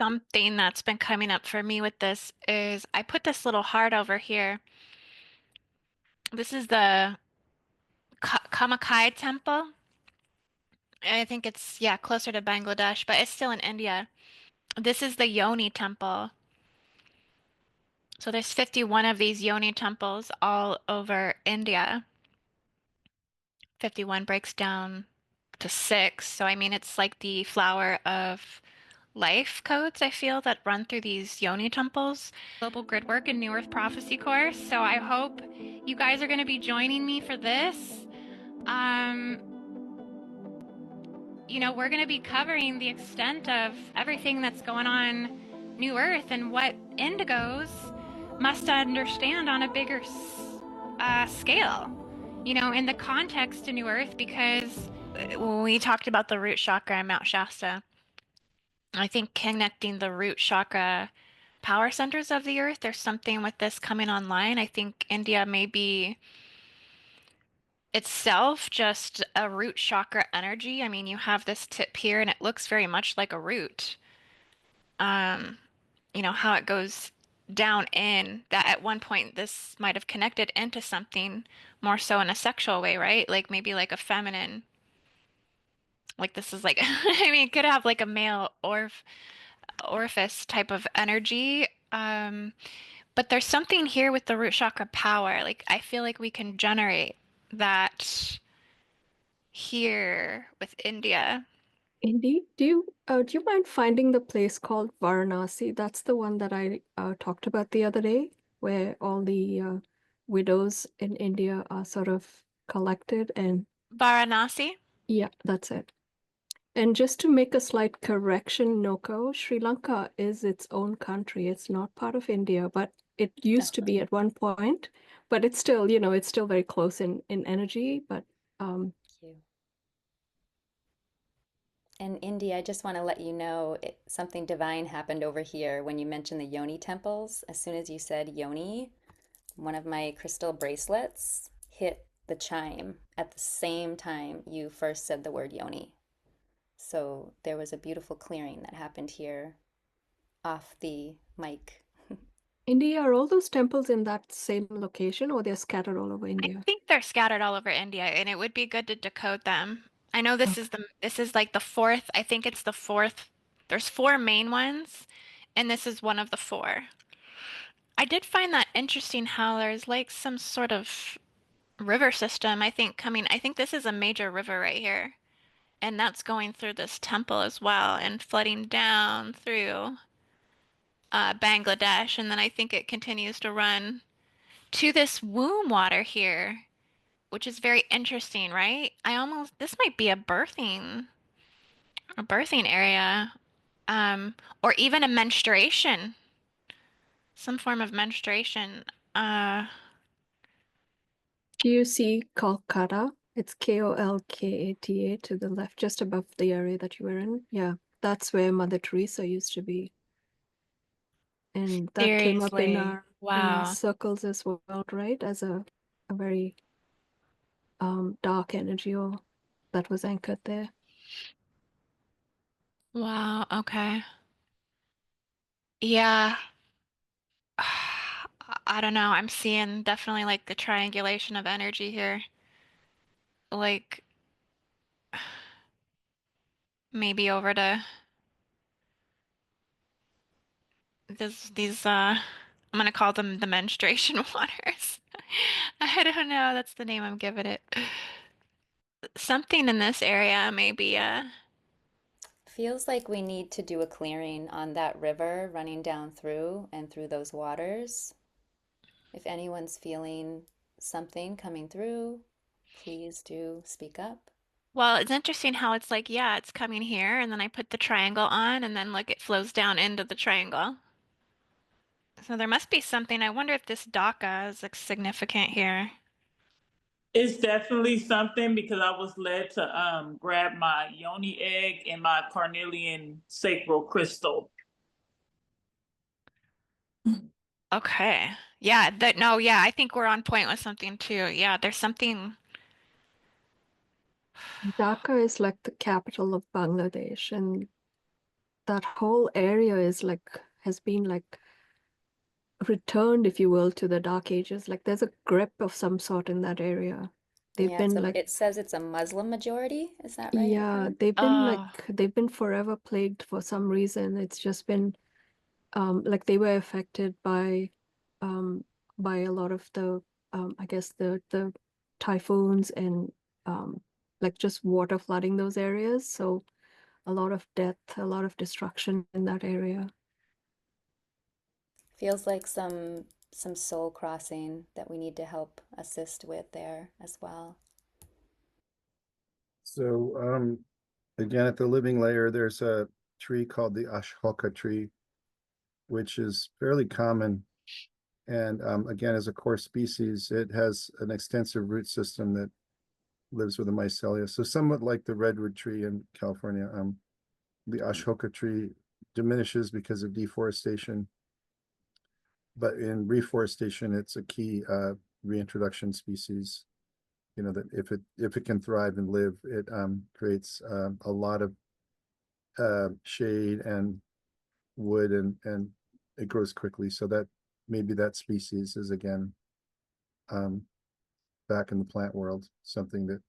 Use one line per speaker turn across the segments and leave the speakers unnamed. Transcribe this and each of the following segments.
Something that's been coming up for me with this is I put this little heart over here. This is the Kamakai temple. I think it's, yeah, closer to Bangladesh, but it's still in India. This is the Yoni temple. So there's 51 of these Yoni temples all over India. 51 breaks down to six. So I mean, it's like the flower of life codes, I feel, that run through these Yoni temples. Global Gridwork and New Earth Prophecy course. So I hope you guys are going to be joining me for this. Um, we're going to be covering the extent of everything that's going on New Earth and what indigos must understand on a bigger scale, in the context to New Earth, because when we talked about the root chakra in Mount Shasta, I think connecting the root chakra power centers of the earth, there's something with this coming online. I think India may be itself just a root chakra energy. I mean, you have this tip here and it looks very much like a root. Um, how it goes down in that at one point this might have connected into something more so in a sexual way, right? Like maybe like a feminine, like this is like, I mean, it could have like a male or orifice type of energy. But there's something here with the root chakra power. Like I feel like we can generate that here with India.
Indeed. Do you mind finding the place called Varanasi? That's the one that I talked about the other day, where all the widows in India are sort of collected, and
Varanasi?
yeah, that's it. And just to make a slight correction, Noko, Sri Lanka is its own country. It's not part of India, but it used to be
Definitely.
at one point. But it's still, it's still very close in energy. But
Thank you. And Indy, I just want to let you know something divine happened over here when you mentioned the Yoni temples. As soon as you said Yoni, one of my crystal bracelets hit the chime at the same time you first said the word Yoni. So there was a beautiful clearing that happened here off the mic.
India, are all those temples in that same location, or they're scattered all over
I
India?
think they're scattered all over India, and it would be good to decode them. I know
Okay.
this is like the fourth, I think it's the fourth. There's four main ones, and this is one of the four. I did find that interesting how there's like some sort of river system, I think this is a major river right here. And that's going through this temple as well and flooding down through Bangladesh. And then I think it continues to run to this womb water here, which is very interesting, right? This might be a birthing area, or even a menstruation, some form of menstruation. Uh,
Do you see Kolkata? It's Kolkata to the left, just above the area that you were in. Yeah, that's where Mother Teresa used to be. And that came up
Seriously.
in our
Wow.
circles as well, right? As a very dark energy or that was anchored there.
Wow. Okay. Yeah. I don't know. I'm seeing definitely like the triangulation of energy here. Like maybe over to these I'm gonna call them the menstruation waters. I don't know, that's the name I'm giving it. Something in this area maybe
Feels like we need to do a clearing on that river running down through and through those waters. If anyone's feeling something coming through, please do speak up.
well, it's interesting how it's like, yeah, it's coming here and then I put the triangle on and then look, it flows down into the triangle. So there must be something. I wonder if this Dhaka is like significant here.
It's definitely something because I was led to grab my Yoni egg and my carnelian sacral crystal.
Okay. Yeah, that no, yeah, I think we're on point with something too. Yeah, there's something.
Dhaka is like the capital of Bangladesh, and that whole area is like has been like returned, if you will, to the Dark Ages. Like there's a grip of some sort in that area. They've
Yeah,
been like,
it says it's a Muslim majority. Is that right?
yeah,
Oh,
they've been forever plagued for some reason. It's just been like they were affected um by a lot of the I guess the typhoons and like just water flooding those areas. So a lot of death, a lot of destruction in that area.
Feels like some soul crossing that we need to help assist with there as well.
So again, at the living layer, there's a tree called the Ashoka tree, which is fairly common. And again, as a core species, it has an extensive root system that lives with the mycelia. So somewhat like the redwood tree in California, the Ashoka tree diminishes because of deforestation. But in reforestation, it's a key reintroduction species. You know, that if it can thrive and live, it creates a lot of shade and wood, and it grows quickly. So that maybe that species is again back in the plant world, something that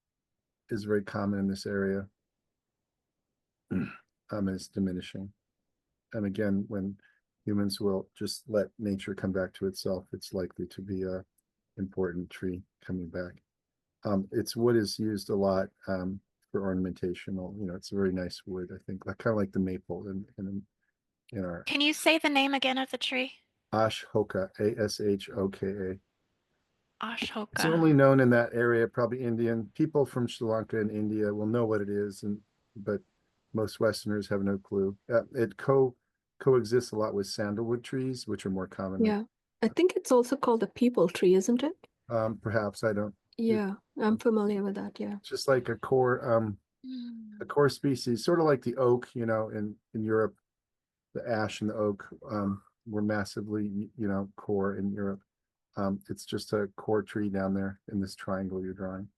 is very common in this area. It's diminishing. And again, when humans will just let nature come back to itself, it's likely to be a important tree coming back. Its wood is used a lot for ornamentational. You know, it's a very nice wood. I think, like kind of like the maple in our
can you say the name again of the tree?
Ashoka, Ashoka. It's
Ashoka.
only known in that area. Probably Indian people from Sri Lanka and India will know what it is, but most Westerners have no clue. It coexists a lot with sandalwood trees, which are more common.
Yeah. I think it's also called the people tree, isn't it?
Perhaps I don't.
Yeah, I'm familiar with that. Yeah.
Just like a core species, sort of like the oak, you know, in Europe, the ash and the oak were massively, you know, core in Europe. It's just a core tree down there in this triangle you're drawing.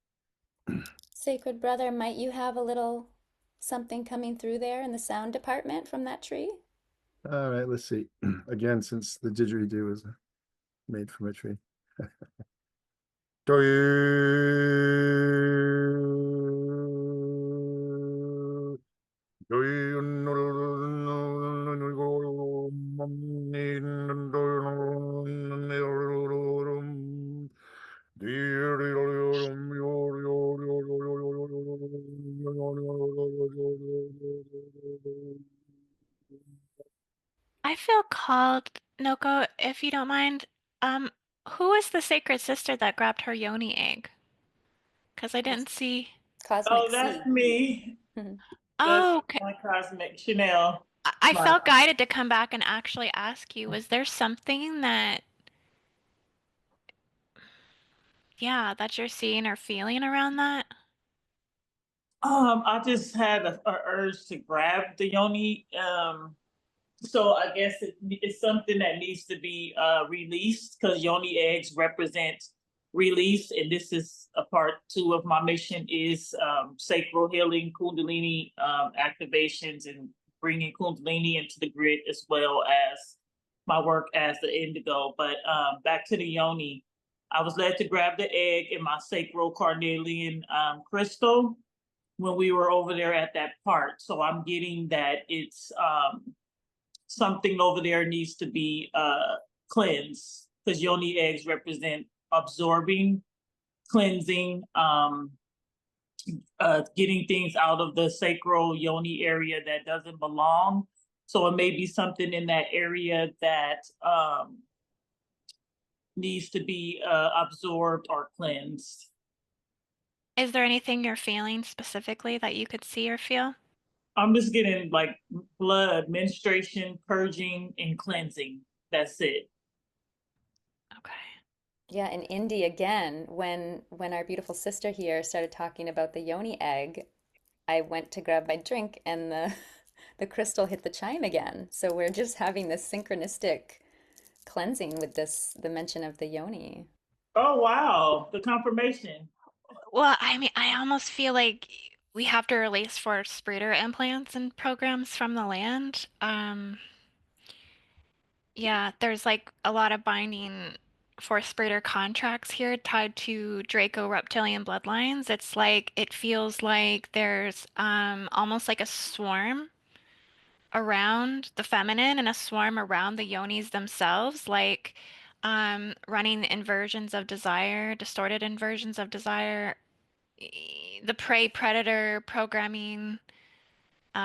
Sacred brother, might you have a little something coming through there in the sound department from that tree?
All right, let's see. Again, since the didgeridoo is made from a tree.
I feel called, Noko, if you don't mind. Um, who is the sacred sister that grabbed her Yoni egg? Because I didn't see.
Cosmic
Oh, that's
C.
me. That's
Oh, okay.
my cosmic Chanel.
I
My
felt guided to come back and actually ask you, was there something that, yeah, that you're seeing or feeling around that?
I just had a urge to grab the Yoni. So I guess it's something that needs to be released, because Yoni eggs represent release, and this is a part two of my mission is sacral healing, Kundalini activations, and bringing Kundalini into the grid, as well as my work as the indigo. But back to the Yoni, I was led to grab the egg in my sacral carnelian crystal when we were over there at that part. So I'm getting that it's something over there needs to be cleansed, because Yoni eggs represent absorbing, cleansing, getting things out of the sacral Yoni area that doesn't belong. So it may be something in that area that needs to be absorbed or cleansed.
Is there anything you're feeling specifically that you could see or feel?
I'm just getting like blood, menstruation, purging, and cleansing. That's it.
Okay.
Yeah, in Indy again, when our beautiful sister here started talking about the Yoni egg, I went to grab my drink and the the crystal hit the chime again. So we're just having this synchronistic cleansing with the mention of the Yoni.
Oh wow, the confirmation.
Well, I mean, I almost feel like we have to release force breeder implants and programs from the land. Yeah, there's like a lot of binding force breeder contracts here tied to Draco reptilian bloodlines. It's like it feels like there's almost like a swarm around the feminine and a swarm around the yonis themselves, like running inversions of desire, distorted inversions of desire, the prey predator programming,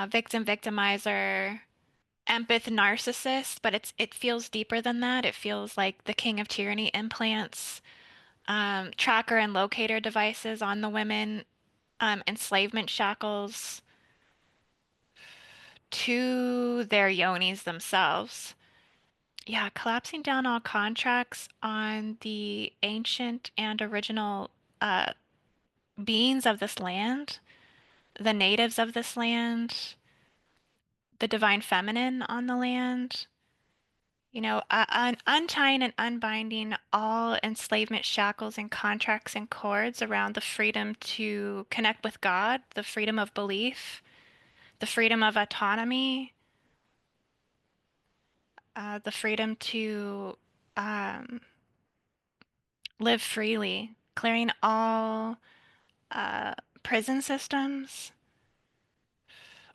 victim victimizer, empath narcissist, but it feels deeper than that. It feels like the king of tyranny implants, tracker and locator devices on the women, enslavement shackles to their yonis themselves. Yeah, collapsing down all contracts on the ancient and original uh, beings of this land, the natives of this land, the divine feminine on the land. Untying and unbinding all enslavement shackles and contracts and cords around the freedom to connect with God, the freedom of belief, the freedom of autonomy, the freedom to um, live freely, clearing all uh, prison systems,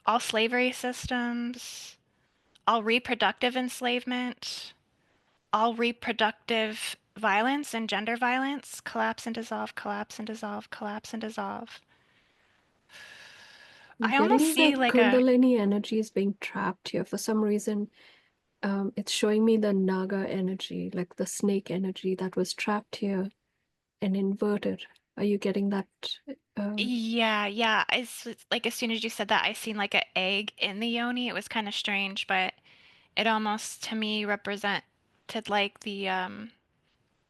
all slavery systems, all reproductive enslavement, all reproductive violence and gender violence, collapse and dissolve, collapse and dissolve, collapse and dissolve.
I'm
I almost
getting
see
that
like a,
Kundalini energy is being trapped here. For some reason, it's showing me the Naga energy, like the snake energy that was trapped here and inverted. Are you getting that? Um,
yeah. It's like as soon as you said that, I seen like an egg in the yoni. It was kind of strange, but it almost to me represented like I'm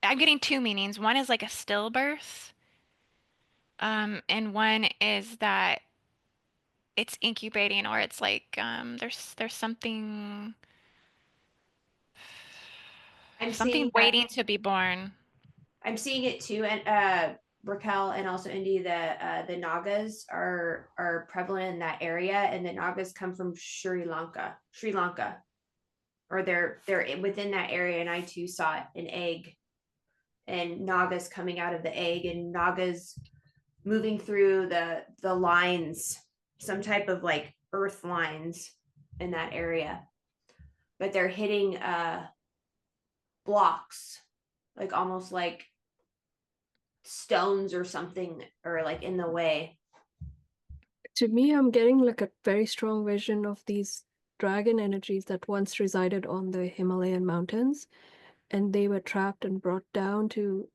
getting two meanings. One is like a stillbirth, and one is that it's incubating or it's like there's
I'm
something
seeing that.
waiting to be born.
I'm seeing it too, and Raquel and also Indy, the Nagas are prevalent in that area, and the Nagas come from Sri Lanka, or they're within that area, and I too saw an egg and Nagas coming out of the egg, and Nagas moving through the lines, some type of like earth lines in that area, but they're hitting blocks, like almost like stones or something, or like in the way.
to me, I'm getting like a very strong vision of these dragon energies that once resided on the Himalayan mountains, and they were trapped and brought down to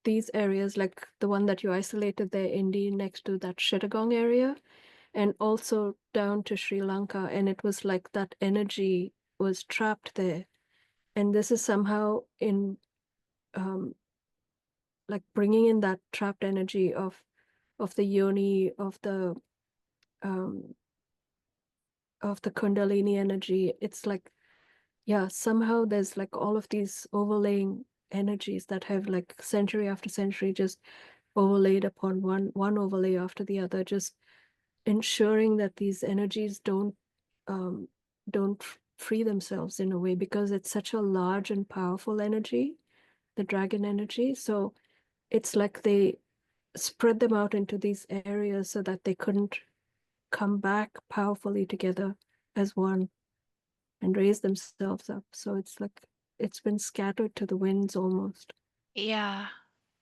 these areas, like the one that you isolated there, Indy, next to that Chittagong area, and also down to Sri Lanka. And it was like that energy was trapped there. And this is somehow in um, like bringing in that trapped energy of the yoni, um, of the Kundalini energy. It's like, yeah, somehow there's like all of these overlaying energies that have like century after century just overlaid upon one overlay after the other, just ensuring that these energies um don't free themselves in a way, because it's such a large and powerful energy, the dragon energy. So it's like they spread them out into these areas so that they couldn't come back powerfully together as one and raise themselves up. So it's like it's been scattered to the winds almost.
Yeah,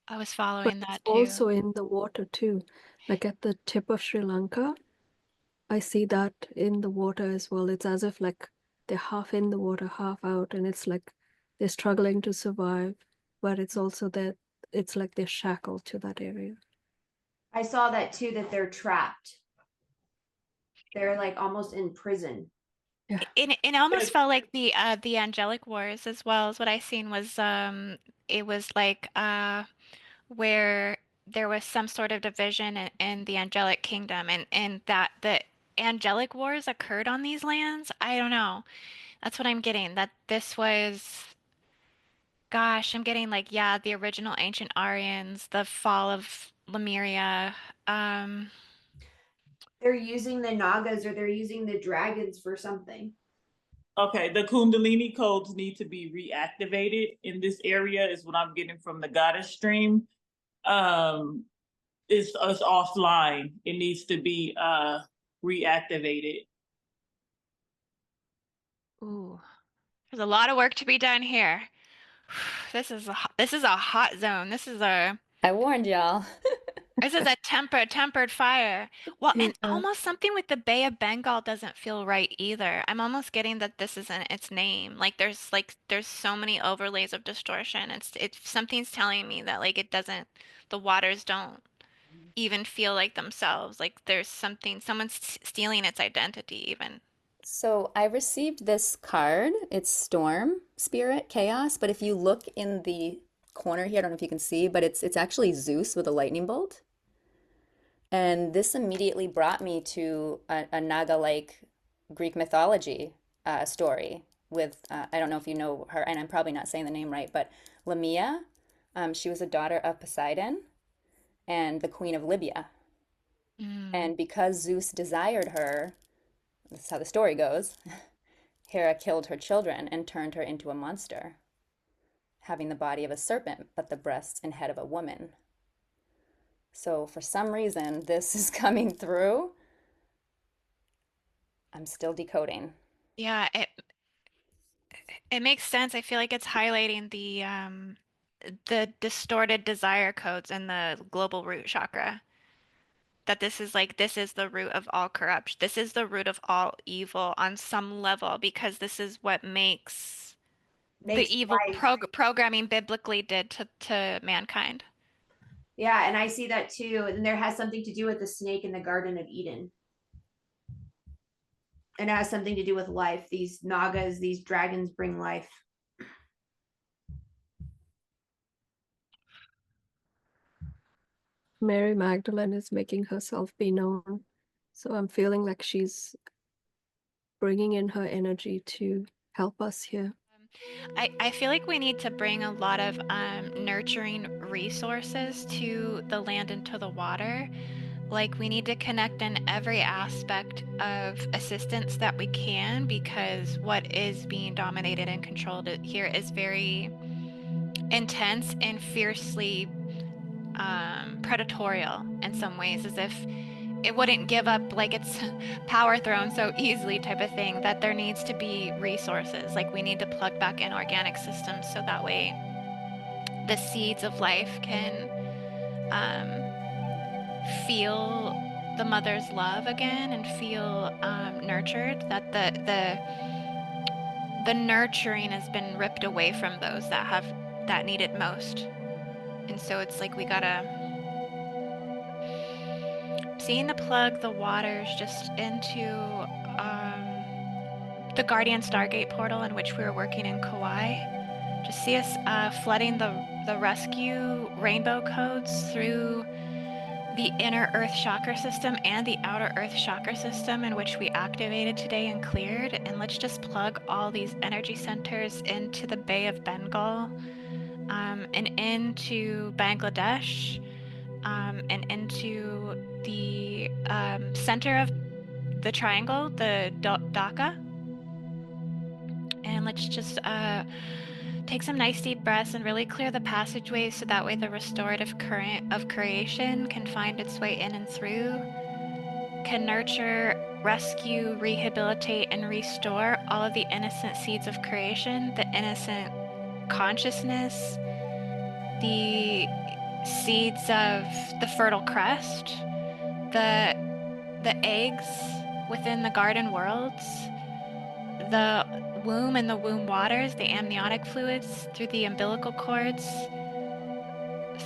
I was
But
following
it's
that too.
also in the water too. Like at the tip of Sri Lanka, I see that in the water as well. It's as if like they're half in the water, half out, and it's like they're struggling to survive, but it's also that it's like they're shackled to that area.
I saw that too, that they're trapped. They're like almost in prison.
Yeah.
It almost felt like the angelic wars as well as what I seen was it was like where there was some sort of division in the angelic kingdom and that the angelic wars occurred on these lands. I don't know. That's what I'm getting. That this was, gosh, I'm getting like, yeah, the original ancient Aryans, the fall of Lemuria. Um,
They're using the Nagas or they're using the dragons for something.
Okay, the Kundalini codes need to be reactivated in this area, is what I'm getting from the goddess stream. It's offline. It needs to be reactivated.
Ooh, there's a lot of work to be done here. This is a hot zone.
I warned y'all.
This is a tempered fire. Well, and
Yeah.
almost something with the Bay of Bengal doesn't feel right either. I'm almost getting that this isn't its name. There's so many overlays of distortion. It's something's telling me that like it doesn't, the waters don't even feel like themselves. Like there's someone's stealing its identity even.
So I received this card. It's Storm, Spirit, Chaos. But if you look in the corner here, I don't know if you can see, but it's actually Zeus with a lightning bolt. And this immediately brought me to a Naga-like Greek mythology story with, I don't know if you know her, and I'm probably not saying the name right, but Lamia. She was a daughter of Poseidon and the queen of Libya. And because Zeus desired her, this is how the story goes, Hera killed her children and turned her into a monster, having the body of a serpent, but the breasts and head of a woman. So for some reason, this is coming through. I'm still decoding.
Yeah, it makes sense. I feel like it's highlighting the distorted desire codes in the global root chakra. That this is the root of all corruption. This is the root of all evil on some level because this is what makes the
Makes
evil
life.
programming biblically did to mankind.
Yeah, and I see that too. And there has something to do with the snake in the Garden of Eden. And it has something to do with life. These Nagas, these dragons bring life.
Mary Magdalene is making herself be known. So I'm feeling like she's bringing in her energy to help us here.
I feel like we need to bring a lot of nurturing resources to the land and to the water. Like we need to connect in every aspect of assistance that we can because what is being dominated and controlled here is very intense and fiercely predatorial in some ways, as if it wouldn't give up like its power throne so easily type of thing, that there needs to be resources. Like we need to plug back in organic systems so that way the seeds of life can feel the mother's love again and feel nurtured, that the nurturing has been ripped away from those that need it most. And so it's like we gotta seeing to plug the waters just into the Guardian Stargate portal in which we were working in Kauai. Just see us flooding the rescue rainbow codes through the inner Earth chakra system and the outer Earth chakra system in which we activated today and cleared. And let's just plug all these energy centers into the Bay of Bengal and into Bangladesh and into the center of the triangle, the Dhaka. And let's just take some nice deep breaths and really clear the passageways so that way the restorative current of creation can find its way in and through, can nurture, rescue, rehabilitate, and restore all of the innocent seeds of creation, the innocent consciousness, the seeds of the fertile crest, the eggs within the garden worlds, the womb and the womb waters, the amniotic fluids through the umbilical cords,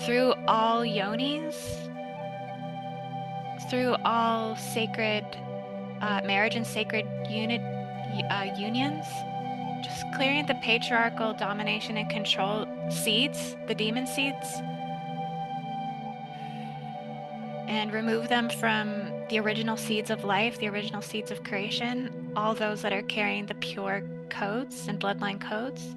through all yonis, through all sacred marriage and sacred unions, just clearing the patriarchal domination and control seeds, the demon seeds, and remove them from the original seeds of life, the original seeds of creation, all those that are carrying the pure codes and bloodline codes.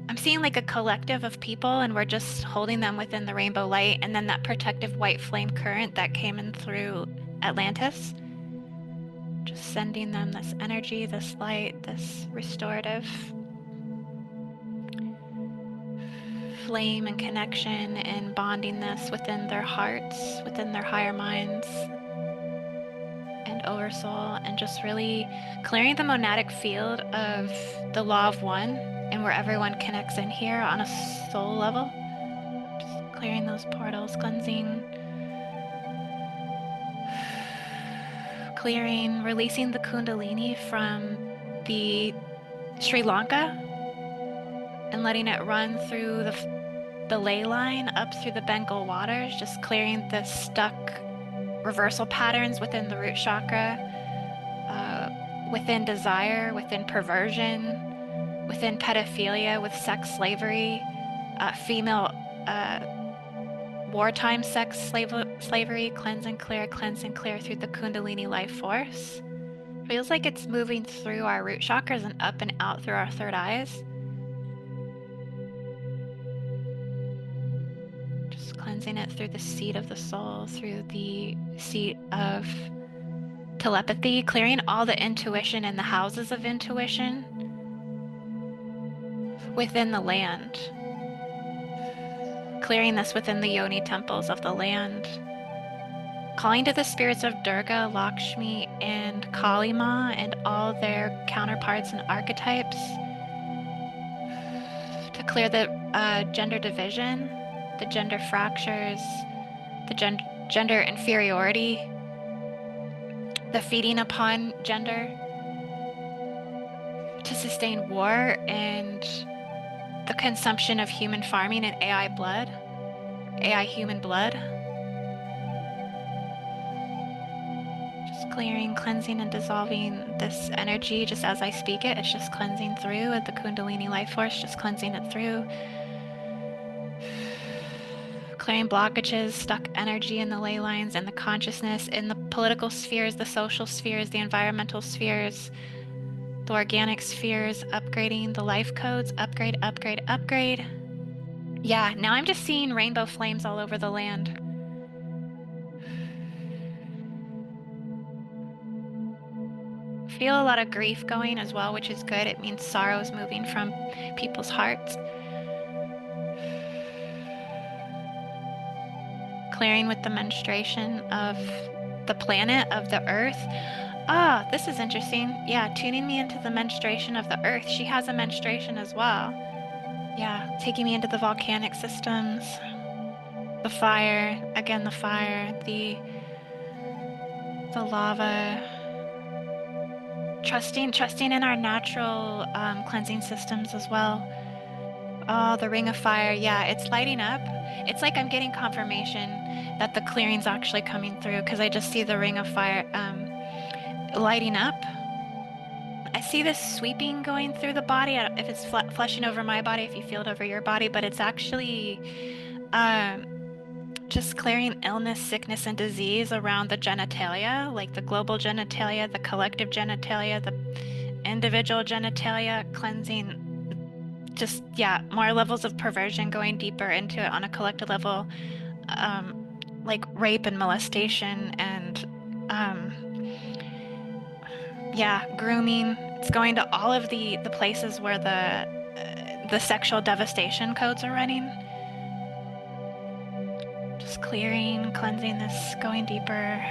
I'm seeing like a collective of people, and we're just holding them within the rainbow light, and then that protective white flame current that came in through Atlantis Just sending them this energy, this light, this restorative flame and connection, and bonding this within their hearts, within their higher minds and oversoul, and just really clearing the monadic field of the law of one and where everyone connects in here on a soul level. Just clearing those portals, clearing, releasing the kundalini from the Sri Lanka and letting it run through the ley line up through the Bengal waters, just clearing the stuck reversal patterns within the root chakra, within desire, within perversion, within pedophilia, with sex slavery, female wartime sex slavery, cleanse and clear through the kundalini life force. Feels like it's moving through our root chakras and up and out through our third eyes. Just cleansing it through the seat of the soul, through the seat of telepathy, clearing all the intuition and the houses of intuition within the land. Clearing this within the Yoni temples of the land. Calling to the spirits of Durga, Lakshmi, and Kali Ma and all their counterparts and archetypes to clear the gender division, the gender fractures, the gender inferiority, the feeding upon gender, to sustain war and the consumption of human farming and AI blood, AI human blood. Just clearing, cleansing, and dissolving this energy just as I speak it. It's just cleansing through with the Kundalini life force, just cleansing it through. Clearing blockages, stuck energy in the ley lines, and the consciousness in the political spheres, the social spheres, the environmental spheres, the organic spheres, upgrading the life codes, upgrade, upgrade, upgrade. Yeah, now I'm just seeing rainbow flames all over the land. Feel a lot of grief going as well, which is good. It means sorrow is moving from people's hearts. Clearing with the menstruation of the planet, of the earth. Ah, this is interesting. Yeah, tuning me into the menstruation of the earth. She has a menstruation as well. Yeah, taking me into the volcanic systems. The fire, again, the fire, the lava. Trusting in our natural cleansing systems as well. Oh, the ring of fire. Yeah, it's lighting up. It's like I'm getting confirmation that the clearing's actually coming through because I just see the ring of fire lighting up. I see this sweeping going through the body. I don't, if it's flushing over my body, if you feel it over your body, but it's actually just clearing illness, sickness, and disease around the genitalia, like the global genitalia, the collective genitalia, the individual genitalia, cleansing just, yeah, more levels of perversion, going deeper into it on a collective level, like rape and molestation and, yeah, grooming. It's going to all of the places where the sexual devastation codes are running. Just clearing, cleansing this, going deeper.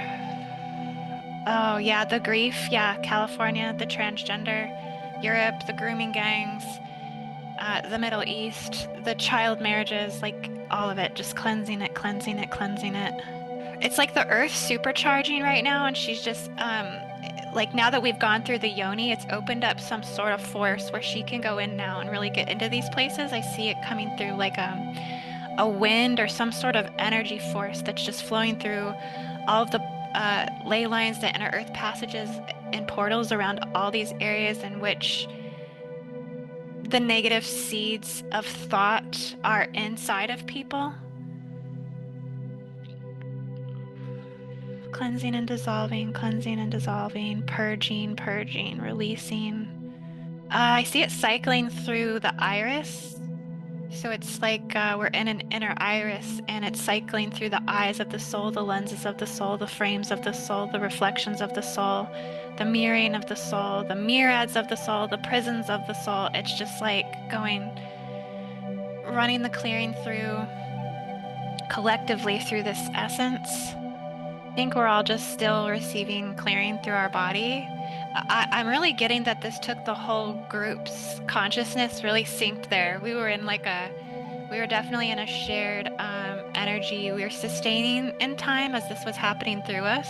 Oh, yeah, the grief. Yeah, California, the transgender, Europe, the grooming gangs, the Middle East, the child marriages, like all of it, just cleansing it, cleansing it, cleansing it. It's like the earth supercharging right now, and she's just, like now that we've gone through the Yoni, it's opened up some sort of force where she can go in now and really get into these places. I see it coming through like a wind or some sort of energy force that's just flowing through all of the ley lines, the inner earth passages and portals around all these areas in which the negative seeds of thought are inside of people. Cleansing and dissolving, purging, releasing. I see it cycling through the iris, So it's like we're in an inner iris and it's cycling through the eyes of the soul, the lenses of the soul, the frames of the soul, the reflections of the soul, the mirroring of the soul, the myriads of the soul, the prisons of the soul. It's just like going, running the clearing through collectively through this essence. I think we're all just still receiving clearing through our body. I'm really getting that this took the whole group's consciousness really synced there. We were definitely in a shared energy. We were sustaining in time as this was happening through us.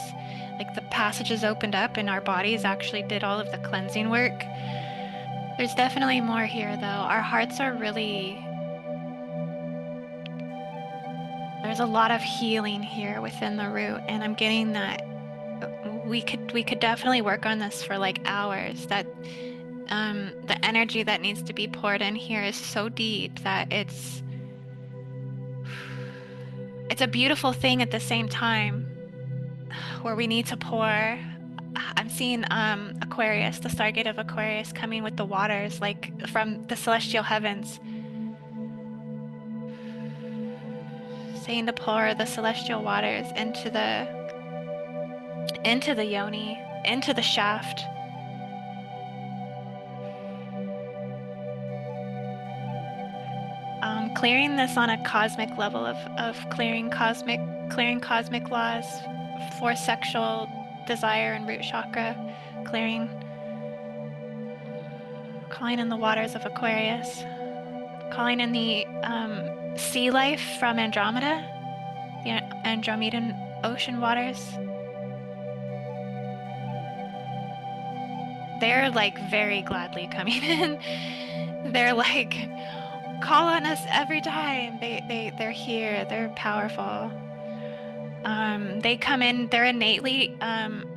Like the passages opened up and our bodies actually did all of the cleansing work. There's definitely more here though. Our hearts are really, there's a lot of healing here within the root, and I'm getting that we could definitely work on this for like hours. That the energy that needs to be poured in here is so deep that it's a beautiful thing at the same time where we need to pour. I'm seeing Aquarius, the Stargate of Aquarius coming with the waters like from the celestial heavens, saying to pour the celestial waters into the yoni, into the shaft. Clearing this on a cosmic level of clearing cosmic laws for sexual desire and root chakra, clearing, calling in the waters of Aquarius, calling in the sea life from Andromeda, the Andromedan ocean waters. They're like very gladly coming in. They're like, call on us every time. They're here. They're powerful. They come in, they're innately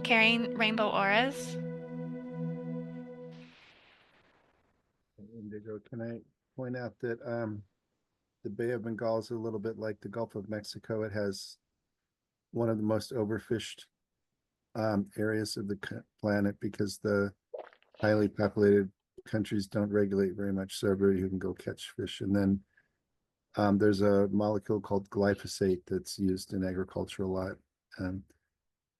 carrying rainbow auras.
Indigo, can I point out that the Bay of Bengal is a little bit like the Gulf of Mexico. It has one of the most overfished areas of the planet because the highly populated countries don't regulate very much, so everybody who can go catch fish. And then there's a molecule called glyphosate that's used in agriculture a lot.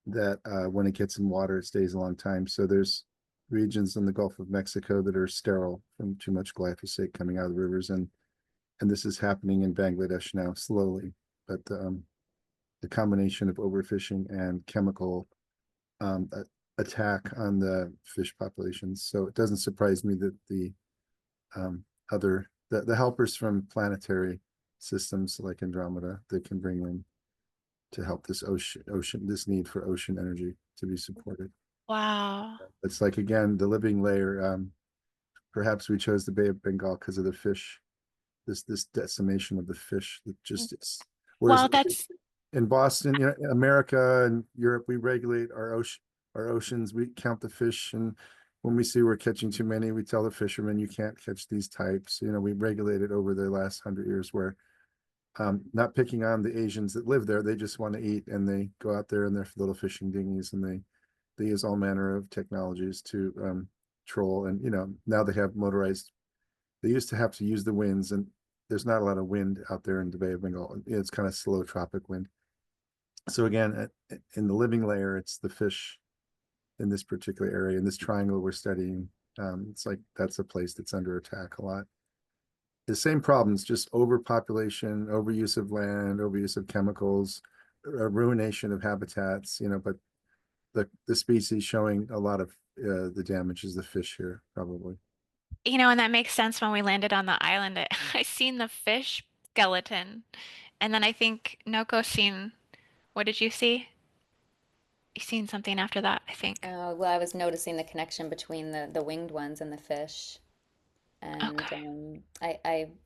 That when it gets in water, it stays a long time. So there's regions in the Gulf of Mexico that are sterile from too much glyphosate coming out of the rivers, and this is happening in Bangladesh now slowly. But the combination of overfishing and chemical attack on the fish populations. So it doesn't surprise me that the the helpers from planetary systems like Andromeda, they can bring in to help this this need for ocean energy to be supported.
Wow.
It's like, again, the living layer. Perhaps we chose the Bay of Bengal because of the fish, this decimation of the fish that just is. Whereas
Well, that's
in Boston, America and Europe, we regulate our oceans. We count the fish, and when we see we're catching too many, we tell the fishermen, you can't catch these types. We regulated over the last 100 years, where not picking on the Asians that live there, they just want to eat, and they go out there in their little fishing dinghies, and they use all manner of technologies to troll. And now they have motorized. They used to have to use the winds, and there's not a lot of wind out there in the Bay of Bengal. It's kind of slow tropic wind. So again, in the living layer, it's the fish in this particular area, in this triangle we're studying. It's like that's a place that's under attack a lot. The same problems, just overpopulation, overuse of land, overuse of chemicals, ruination of habitats, but the species showing a lot of the damage is the fish here, probably.
and that makes sense when we landed on the island. I seen the fish skeleton, and then I think Noko seen, what did you see? You seen something after that, I think.
Well, I was noticing the connection between the winged ones and the fish. And
Okay.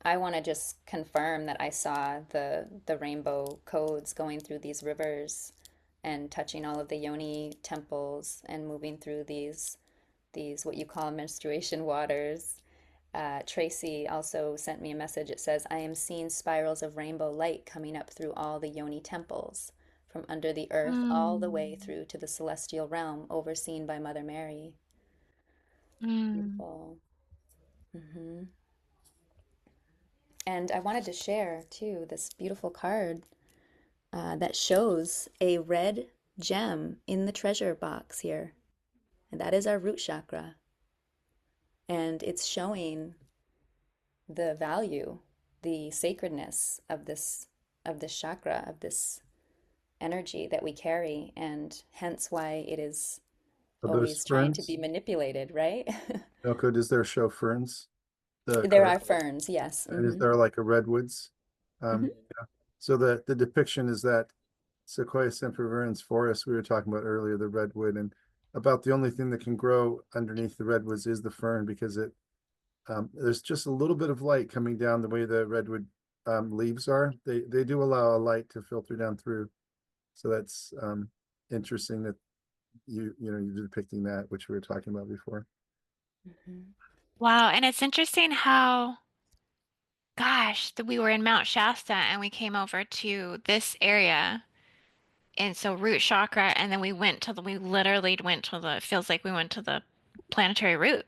I want to just confirm that I saw the rainbow codes going through these rivers and touching all of the Yoni temples and moving through these what you call menstruation waters. Tracy also sent me a message. It says, I am seeing spirals of rainbow light coming up through all the Yoni temples, from under the earth all the way
Mm.
through to the celestial realm overseen by Mother Mary.
Mm.
Beautiful. hmm And I wanted to share too this beautiful card that shows a red gem in the treasure box here. And that is our root chakra. And it's showing the value, the sacredness of this chakra, of this energy that we carry, and hence why it is
Are those
always trying to
ferns?
be manipulated, right?
Milko, does there show ferns? The
There
card.
are ferns, yes.
And is there like a redwoods?
Mhm.
Yeah. So the depiction is that Sequoia sempervirens forest we were talking about earlier, the redwood, and about the only thing that can grow underneath the redwoods is the fern because it there's just a little bit of light coming down the way the redwood leaves are. They do allow a light to filter down through. So that's interesting that you're depicting that, which we were talking about before.
Mhm.
Wow, and it's interesting how, gosh, that we were in Mount Shasta and we came over to this area. And so root chakra, and then we literally went to the, it feels like we went to the planetary root.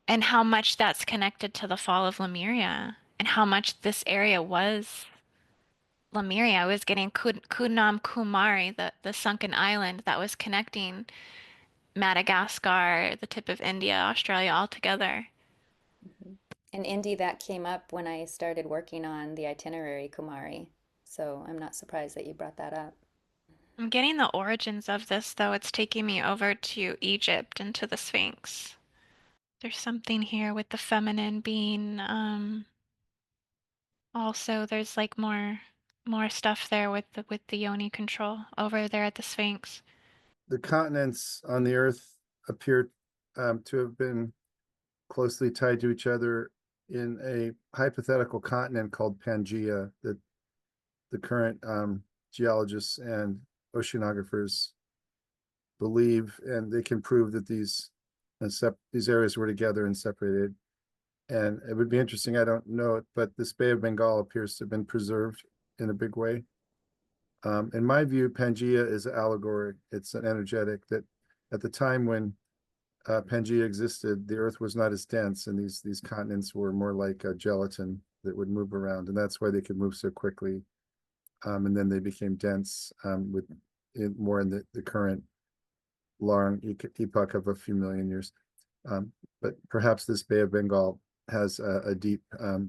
And how much that's connected to the fall of Lemuria and how much this area was Lemuria. I was getting Kunam Kumari, the sunken island that was connecting Madagascar, the tip of India, Australia all together.
Mhm. And Indy, that came up when I started working on the itinerary, Kumari. So I'm not surprised that you brought that up.
I'm getting the origins of this, though. It's taking me over to Egypt and to the Sphinx. There's something here with the feminine being, also there's like more stuff there with the Yoni control over there at the Sphinx.
The continents on the Earth appear to have been closely tied to each other in a hypothetical continent called Pangaea that the current geologists and oceanographers believe, and they can prove that these areas were together and separated. And it would be interesting, I don't know it, but this Bay of Bengal appears to have been preserved in a big way. In my view, Pangaea is allegoric. It's an energetic that at the time when Pangaea existed, the Earth was not as dense, and these continents were more like a gelatin that would move around, and that's why they could move so quickly. And then they became dense more in the current long epoch of a few million years. But perhaps this Bay of Bengal has a deep, how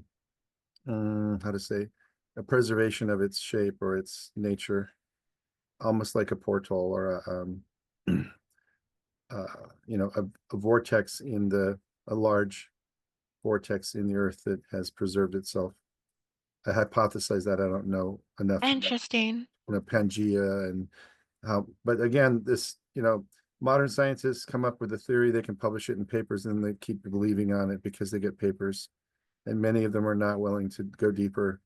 to say, a preservation of its shape or its nature, almost like a portal or a vortex a large vortex in the earth that has preserved itself. I hypothesize that I don't know enough
Interesting.
Pangea and how, but again, modern scientists come up with a theory, they can publish it in papers and they keep believing on it because they get papers, and many of them are not willing to go deeper.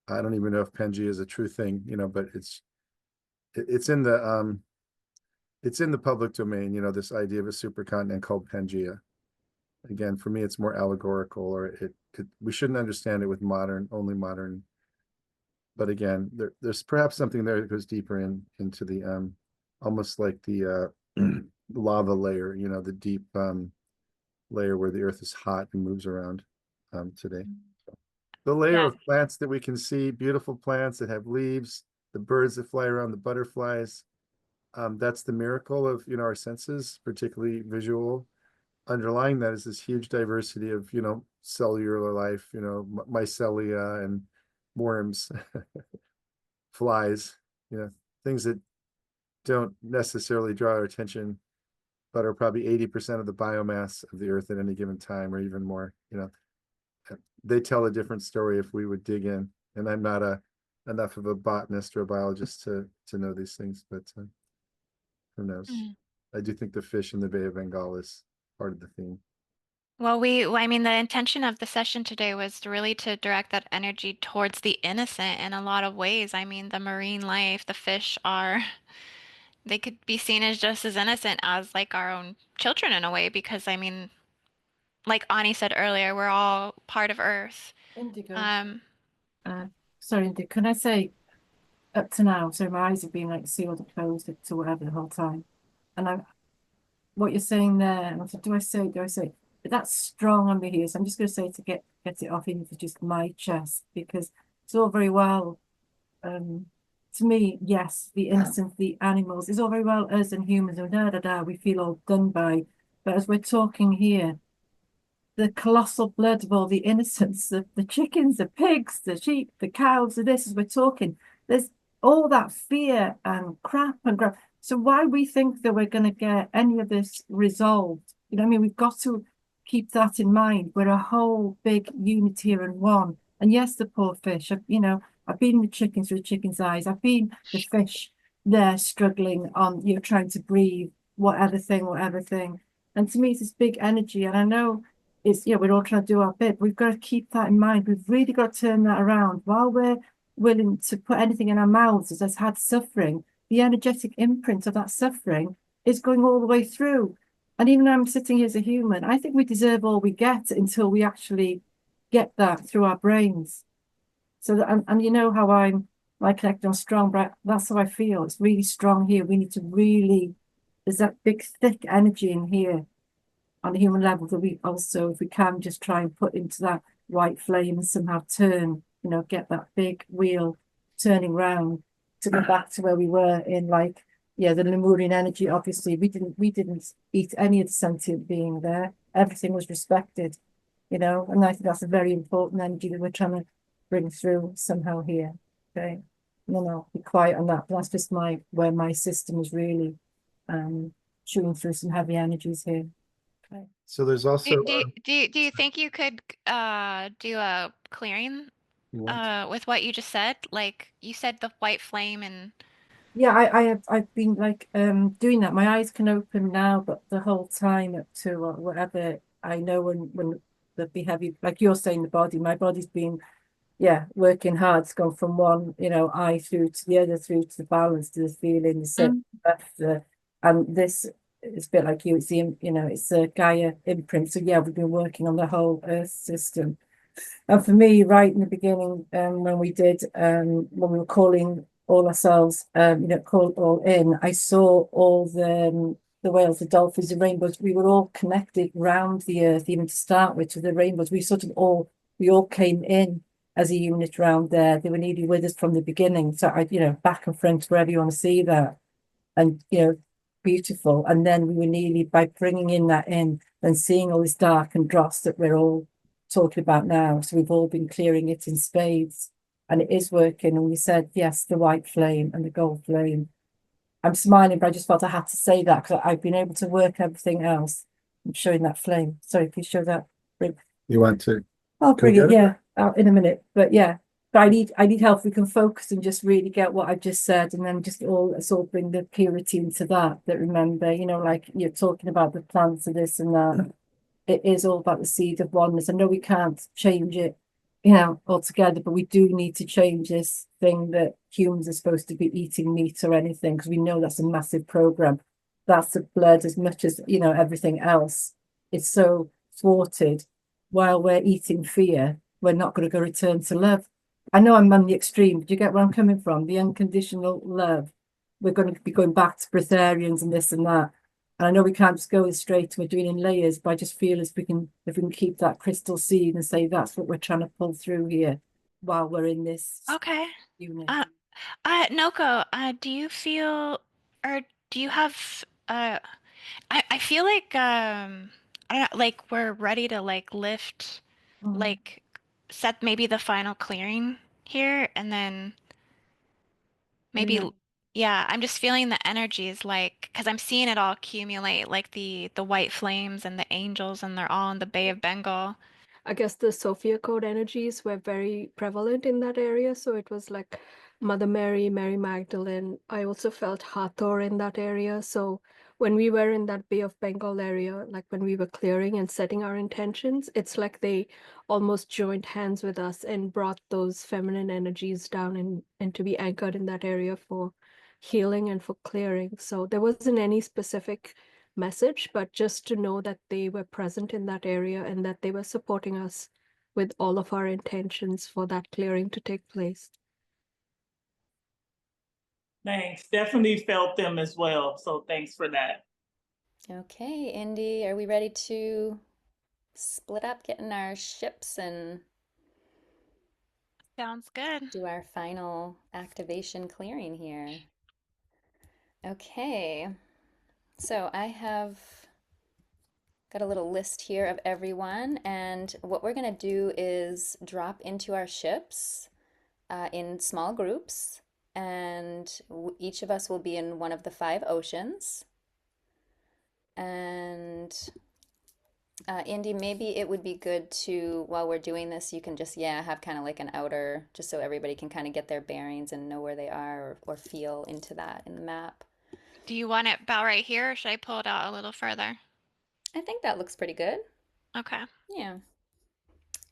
I don't even know if Pangea is a true thing, but it's in the public domain, this idea of a supercontinent called Pangea. Again, for me, it's more allegorical, or we shouldn't understand it with only modern. But again, there's perhaps something there that goes deeper into the almost like the lava layer, the deep layer where the earth is hot and moves around today. The layer
Yeah.
of plants that we can see, beautiful plants that have leaves, the birds that fly around, the butterflies. That's the miracle of our senses, particularly visual. Underlying that is this huge diversity of cellular life, mycelia and worms, flies, things that don't necessarily draw our attention, but are probably 80% of the biomass of the earth at any given time, or even more. They tell a different story if we would dig in. And I'm not enough of a botanist or a biologist to know these things, but who knows?
Mm.
I do think the fish in the Bay of Bengal is part of the theme.
Well, I mean, the intention of the session today was really to direct that energy towards the innocent in a lot of ways. I mean, the marine life, the fish they could be seen as just as innocent as like our own children in a way, because I mean, like Ani said earlier, we're all part of Earth.
Indigo.
Um,
Sorry, Indigo. Can I say up to now? So my eyes have been like sealed or closed to whatever the whole time, and what you're saying there. What do I say? Do I say that's strong on me here. So I'm just going to say to get it off into just my chest, because it's all very well. To me, yes, the innocence, the animals, it's all very well us and humans, and we feel all done by. But as we're talking here, the colossal blood of all the innocents, the chickens, the pigs, the sheep, the cows, the this, as we're talking, there's all that fear and crap and crap. So why we think that we're going to get any of this resolved? You know what I mean? We've got to keep that in mind. We're a whole big unit here and one. And yes, the poor fish, you know, I've been the chicken through the chicken's eyes. I've been the fish there struggling on, you know, trying to breathe, whatever thing. And to me, it's this big energy. And I know it's, yeah, we're all trying to do our bit. We've got to keep that in mind. We've really got to turn that around. While we're willing to put anything in our mouths that has had suffering, the energetic imprint of that suffering is going all the way through. And even though I'm sitting here as a human, I think we deserve all we get until we actually get that through our brains. So that, and you know how I'm like connected on strong, but that's how I feel. It's really strong here. We need to really, there's that big thick energy in here on a human level that we also, if we can, just try and put into that white flame and somehow turn, you know, get that big wheel turning round to go back to where we were in, like, yeah, the Lemurian energy. Obviously, we didn't eat any of the sentient being there. Everything was respected, you know, and I think that's a very important energy that we're trying to bring through somehow here. Okay, no, be quiet on that. But that's just where my system is really chewing through some heavy energies here. Okay.
So there's also,
Do you think you could do a clearing
you want
with what you just said? Like you said the white flame and
Yeah, I've been like doing that. My eyes can open now, but the whole time up to whatever I know when the be heavy, like you're saying, the body, my body's been working hard. It's gone from one, you know, eye through to the other, through to the balance, to the feeling, the set left, and this is a bit like you. It's the, you know, it's a Gaia imprint. So yeah, we've been working on the whole Earth system. And for me, right in the beginning, when we did, when we were calling all ourselves, you know, call all in, I saw all the whales, the dolphins, the rainbows. We were all connected round the earth, even to start with, to the rainbows. We all came in as a unit round there. They were nearly with us from the beginning. So I, you know, back and front, wherever you want to see that, and you know, beautiful. And then we were nearly, by bringing in that in and seeing all this dark and dross that we're all talking about now. So we've all been clearing it in spades, and it is working. And we said, yes, the white flame and the gold flame. I'm smiling, but I just felt I had to say that because I've been able to work everything else. I'm showing that flame. Sorry, please show that.
you want to
Oh,
go get
brilliant.
it?
Yeah, in a minute. But yeah, but I need help. We can focus and just really get what I've just said, and then just let's all bring the purity into that. That remember, you know, like you're talking about the plants of this and that. It is all about the seed of oneness. I know we can't change it, you know, altogether, but we do need to change this thing that humans are supposed to be eating meat or anything, because we know that's a massive program. That's the blood as much as, you know, everything else. It's so thwarted. While we're eating fear, we're not going to go return to love. I know I'm on the extreme, but you get where I'm coming from? The unconditional love. We're going to be going back to breatharians and this and that. And I know we can't just go straight, we're doing in layers, but I just feel if we can keep that crystal seed and say that's what we're trying to pull through here while we're in this
okay.
unit.
Noko, do you feel or do you have I feel like I don't know, like we're ready to like lift like set maybe the final clearing here and then maybe
Yeah.
yeah, I'm just feeling the energies like because I'm seeing it all accumulate like the white flames and the angels and they're all in the Bay of Bengal.
I guess the Sophia code energies were very prevalent in that area. So it was like Mother Mary, Mary Magdalene. I also felt Hathor in that area. So when we were in that Bay of Bengal area, like when we were clearing and setting our intentions, it's like they almost joined hands with us and brought those feminine energies down and to be anchored in that area for healing and for clearing. So there wasn't any specific message, but just to know that they were present in that area and that they were supporting us with all of our intentions for that clearing to take place.
Thanks. Definitely felt them as well. So thanks for that.
Okay, Indy, are we ready to split up, get in our ships, and
Sounds good.
do our final activation clearing here. Okay, so I have got a little list here of everyone, and what we're going to do is drop into our ships in small groups, and each of us will be in one of the 5 oceans. And Indy, maybe it would be good to, while we're doing this, you can just, have kind of like an outer, just so everybody can kind of get their bearings and know where they are, or feel into that in the map.
Do you want it about right here, or should I pull it out a little further?
I think that looks pretty good.
Okay.
Yeah.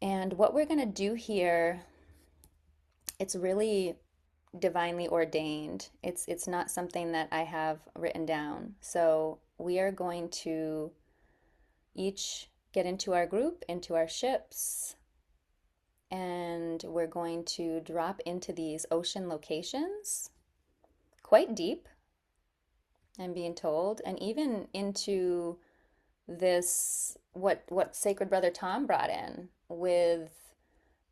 And what we're going to do here, it's really divinely ordained. It's not something that I have written down. So we are going to each get into our group, into our ships, and we're going to drop into these ocean locations, quite deep, I'm being told, and even into this what Sacred Brother Tom brought in with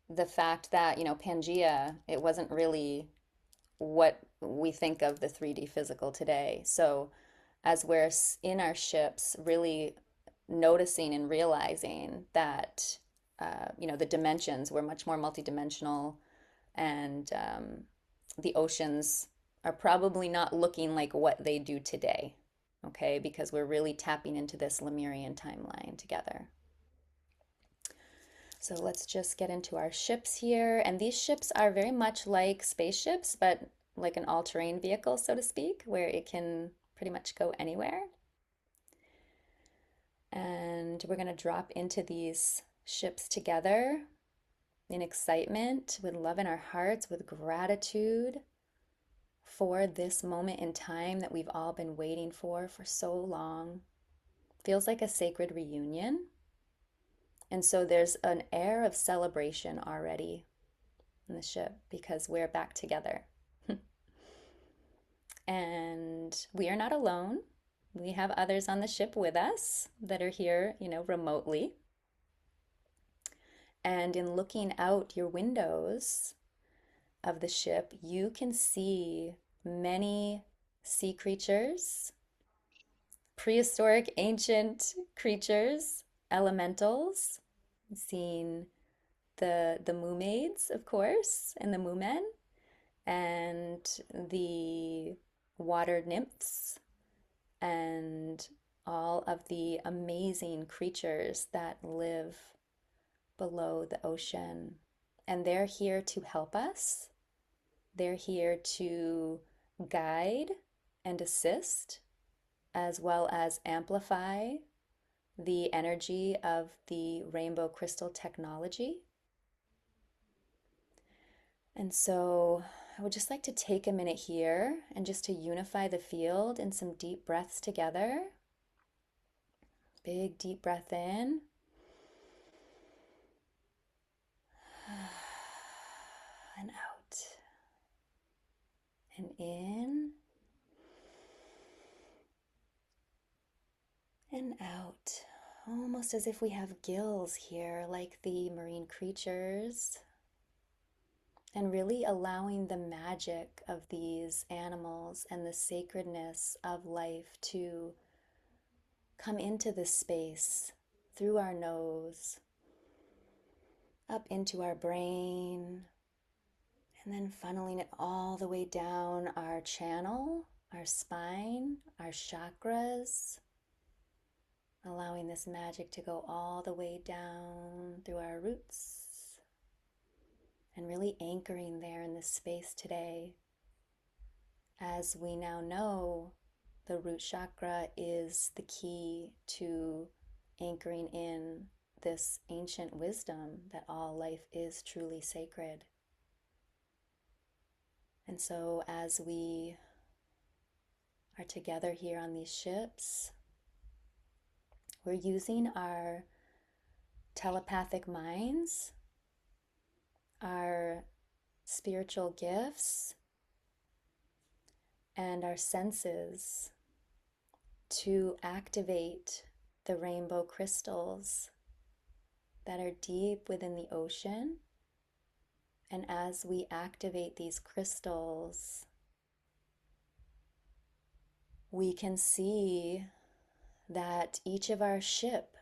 the fact that, Pangea, it wasn't really what we think of the 3D physical today. So as we're in our ships, really noticing and realizing that the dimensions were much more multidimensional, and the oceans are probably not looking like what they do today, okay? Because we're really tapping into this Lemurian timeline together. So let's just get into our ships here. And these ships are very much like spaceships, but like an all-terrain vehicle, so to speak, where it can pretty much go anywhere. And we're going to drop into these ships together in excitement, with love in our hearts, with gratitude for this moment in time that we've all been waiting for so long. Feels like a sacred reunion. And so there's an air of celebration already in the ship because we're back together. And we are not alone. We have others on the ship with us that are here, remotely. And in looking out your windows of the ship, you can see many sea creatures, prehistoric ancient creatures, elementals. Seeing the moo-maids, of course, and the moo-men, and the water nymphs, and all of the amazing creatures that live below the ocean. And they're here to help us. They're here to guide and assist, as well as amplify the energy of the rainbow crystal technology. And so I would just like to take a minute here and just to unify the field in some deep breaths together. Big deep breath in. And out. And in. And out. Almost as if we have gills here, like the marine creatures. And really allowing the magic of these animals and the sacredness of life to come into this space through our nose, up into our brain, and then funneling it all the way down our channel, our spine, our chakras, allowing this magic to go all the way down through our roots, and really anchoring there in this space today. As we now know, the root chakra is the key to anchoring in this ancient wisdom that all life is truly sacred. And so as we are together here on these ships, we're using our telepathic minds, our spiritual gifts, and our senses to activate the rainbow crystals that are deep within the ocean. And as we activate these crystals, we can see that each of our ship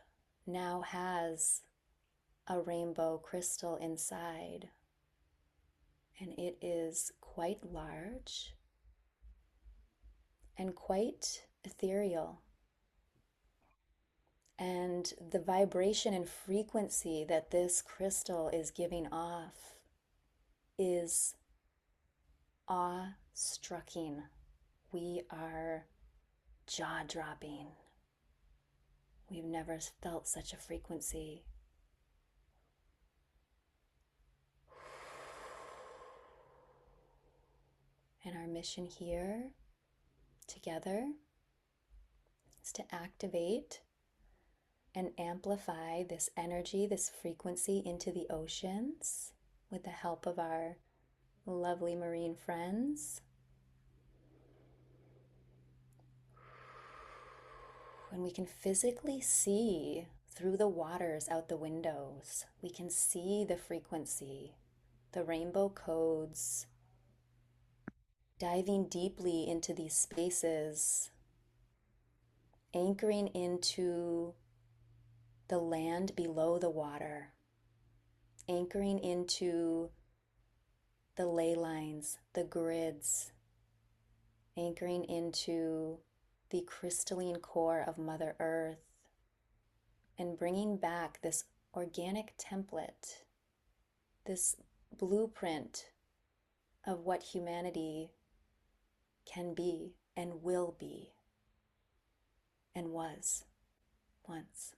now has a rainbow crystal inside. And it is quite large and quite ethereal. And the vibration and frequency that this crystal is giving off is awe-striking. We are jaw-dropping. We've never felt such a frequency. And our mission here together is to activate and amplify this energy, this frequency into the oceans with the help of our lovely marine friends. When we can physically see through the waters out the windows, we can see the frequency, the rainbow codes, diving deeply into these spaces, anchoring into the land below the water, anchoring into the ley lines, the grids, anchoring into the crystalline core of Mother Earth, and bringing back this organic template, this blueprint of what humanity can be and will be and was once.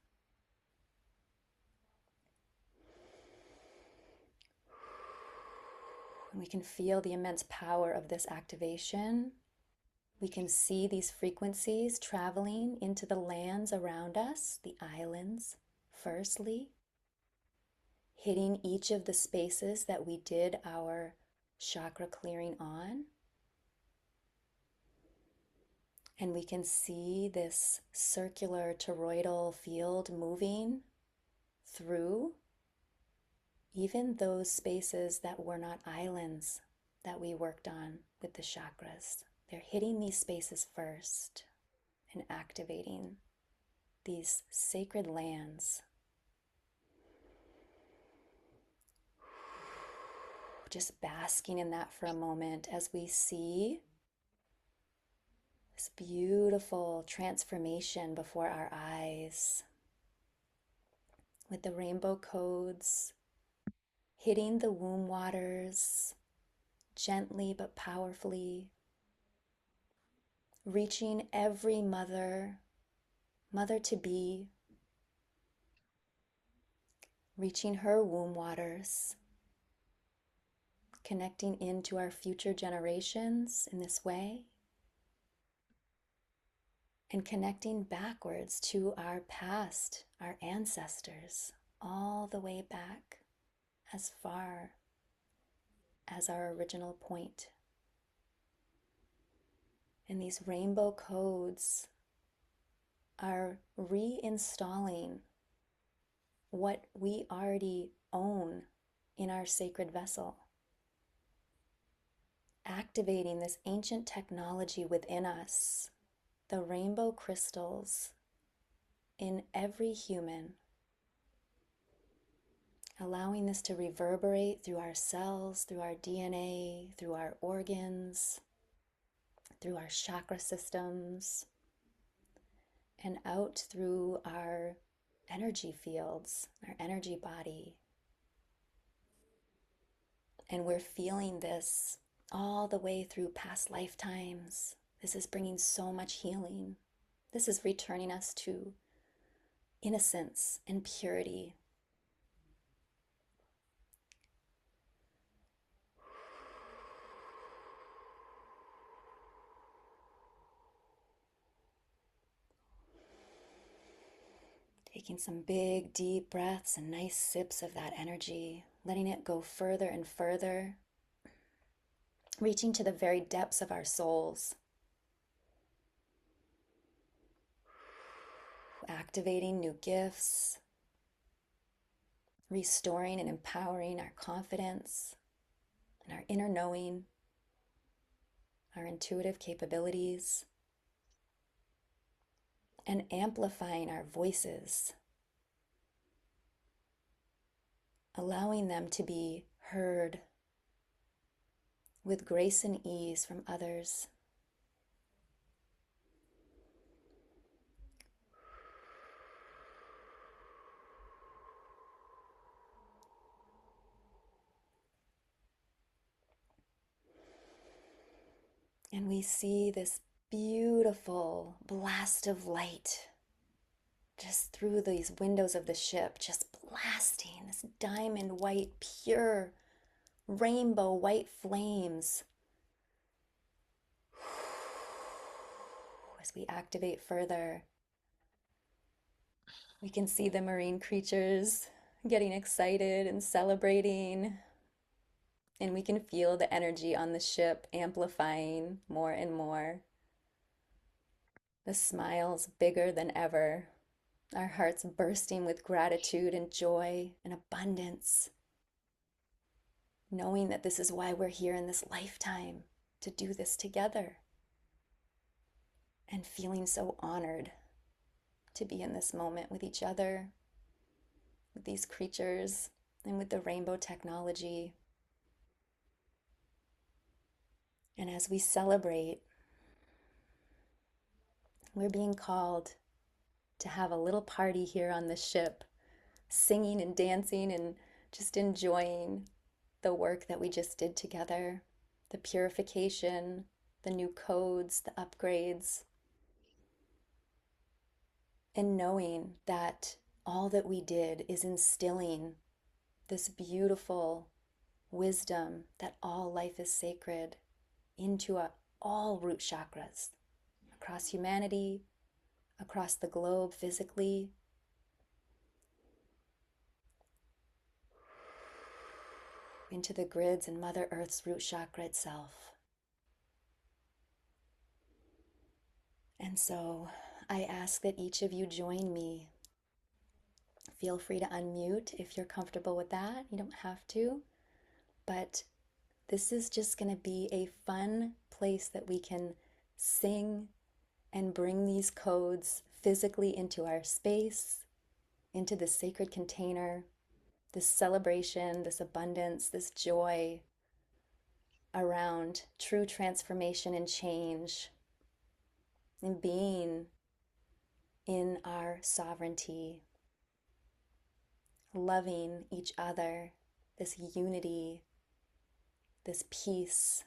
We can feel the immense power of this activation. We can see these frequencies traveling into the lands around us, the islands, firstly, hitting each of the spaces that we did our chakra clearing on. And we can see this circular toroidal field moving through even those spaces that were not islands that we worked on with the chakras. They're hitting these spaces first and activating these sacred lands. Just basking in that for a moment as we see this beautiful transformation before our eyes with the rainbow codes hitting the womb waters gently but powerfully, reaching every mother to be, reaching her womb waters, connecting into our future generations in this way, and connecting backwards to our past, our ancestors, all the way back as far as our original point. And these rainbow codes are reinstalling what we already own in our sacred vessel, activating this ancient technology within us, the rainbow crystals in every human, allowing this to reverberate through our cells, through our DNA, through our organs, through our chakra systems, and out through our energy fields, our energy body. And we're feeling this all the way through past lifetimes. This is bringing so much healing. This is returning us to innocence and purity. Taking some big, deep breaths and nice sips of that energy, letting it go further and further, reaching to the very depths of our souls, activating new gifts, restoring and empowering our confidence and our inner knowing, our intuitive capabilities, and amplifying our voices, allowing them to be heard with grace and ease from others. And we see this beautiful blast of light just through these windows of the ship, just blasting this diamond white, pure, rainbow white flames. As we activate further, we can see the marine creatures getting excited and celebrating. And we can feel the energy on the ship amplifying more and more. The smiles bigger than ever. Our hearts bursting with gratitude and joy and abundance. Knowing that this is why we're here in this lifetime, to do this together. And feeling so honored to be in this moment with each other, with these creatures, and with the rainbow technology. And as we celebrate, we're being called to have a little party here on the ship, singing and dancing and just enjoying the work that we just did together, the purification, the new codes, the upgrades, and knowing that all that we did is instilling this beautiful wisdom that all life is sacred into all root chakras across humanity, across the globe physically. Into the grids and Mother Earth's root chakra itself. And so I ask that each of you join me. Feel free to unmute if you're comfortable with that. You don't have to, but this is just going to be a fun place that we can sing and bring these codes physically into our space, into the sacred container, this celebration, this abundance, this joy around true transformation and change, and being in our sovereignty, loving each other, this unity, this peace,